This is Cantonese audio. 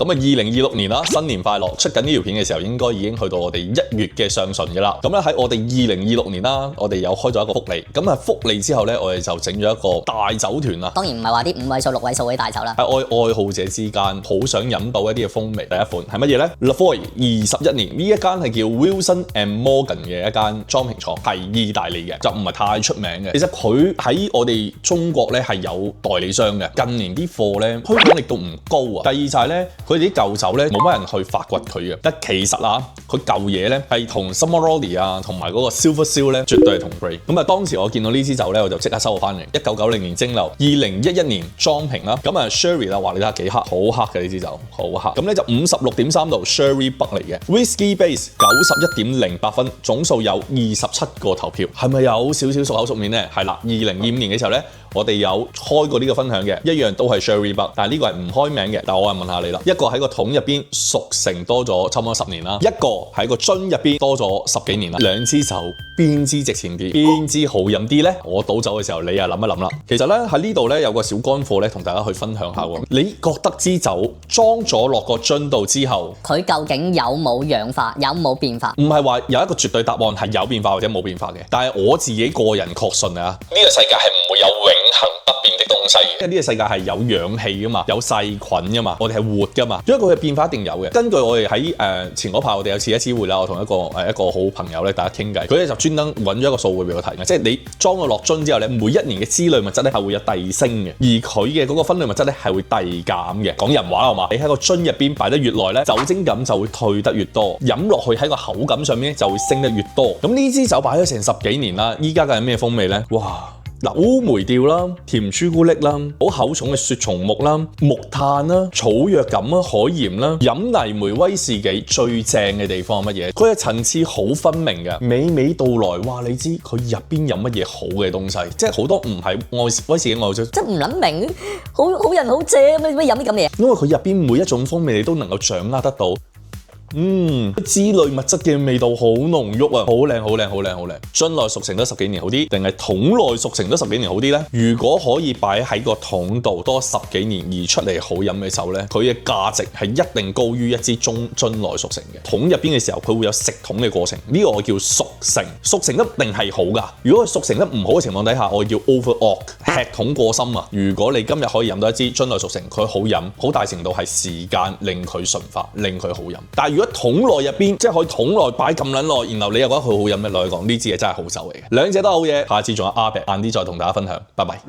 咁啊，2026年啦，新年快樂！出緊呢條片嘅時候，應該已經去到我哋1月嘅上旬嘅啦。咁咧喺我哋2026年啦，我哋有開咗一個福利。咁啊，福利之後咧，我哋就整咗一個大酒團啦。當然唔係話啲5位數、6位數嗰啲大酒啦。喺愛好者之間，好想飲到一啲嘅風味。第一款係乜嘢咧？Laphroaig 21年呢一間係叫 Wilson and Morgan 嘅一間裝瓶廠，係意大利嘅，就唔係太出名嘅。其實佢喺我哋中國咧係有代理商嘅。近年啲貨咧推廣力度唔高啊。第二就係咧，佢哋啲舊酒咧冇乜人去發掘佢嘅。但其實啊，佢舊嘢咧係同 Sommaroli 啊，同埋嗰個 Silver Seal 咧，絕對係同 grade。咁啊，當時我見到呢支酒咧，我就即刻收咗翻嚟。1990年蒸餾，2011年裝瓶啦。咁啊 Sherry 啦，話你睇下幾黑，好黑嘅呢支酒，好黑。咁咧就56.3度 Sherry Buck 嚟嘅 Whisky Base 91.08分，總數有27個投票，係咪有少少熟口熟面咧？係啦，2025年嘅時候咧，我哋有開過呢個分享嘅，一樣都係 Sherry Buck， 但係呢個係唔開名嘅。但我係問下你啦，一個喺個桶入邊熟成多咗差唔多10年啦，一個喺個樽入邊多咗10幾年啦，兩支酒邊支值錢啲，邊支好飲啲咧？我倒酒嘅時候，你又諗一諗啦。其實咧喺呢度咧有個小乾貨咧，同大家去分享下喎。你覺得支酒裝咗落個樽度之後，佢究竟有冇氧化，有冇變化？唔係話有一個絕對答案係有變化或者冇變化嘅，但係我自己個人確信啊，呢個世界係唔會有永恆不變的東西嘅。因為呢個世界係有氧氣噶嘛，有細菌噶嘛，我哋係活噶嘛，所以佢嘅變化一定有嘅。根據我哋喺前嗰排我哋有次一次會啦，我同一個好朋友咧大家傾偈，佢咧就專登揾咗一個數據俾我睇嘅，即係你裝咗落樽之後咧，每一年嘅脂類物質咧係會有遞升嘅，而佢嘅嗰個分類物質咧係會遞減嘅。講人話係嘛？你喺個樽入邊擺得越耐咧，酒精感就會退得越多，飲落去喺個口感上面就會升得越多。咁呢支酒擺咗成10幾年啦，依家嘅係咩風味咧？哇！嗱，烏梅調啦，甜朱古力啦，好厚重嘅雪松木啦，木炭啦，草藥感啦，海鹽啦，飲泥梅威士忌最正嘅地方係乜嘢？佢嘅層次好分明嘅，娓娓道來，哇！你知佢入邊有乜嘢好嘅東西？即係好多唔係威士忌愛好者，即係唔諗明，好人好正咩飲啲咁嘢？因為佢入邊每一種風味你都能夠掌握得到。脂類物質嘅味道好濃郁啊，好靚，好靚，好靚，好靚。樽內熟成得10幾年好啲，定係桶內熟成得10幾年好啲呢？如果可以擺喺個桶度多10幾年而出嚟好飲嘅酒呢，佢嘅價值係一定高於一支樽內熟成嘅。桶入邊嘅時候，佢會有食桶嘅過程，呢個我叫熟成。熟成得一定係好噶。如果佢熟成得唔好嘅情況底下，我叫 over oak， 吃桶過深啊。如果你今日可以飲到一支樽內熟成，佢好飲，好大程度係時間令佢純化，令佢好飲。但係如果桶內入邊即係可以桶內擺咁撚耐，然後你又覺得佢好飲嘅，來講呢支嘢真係好酒嚟嘅，兩者都好嘢。下次仲有阿伯晏啲再同大家分享，拜拜。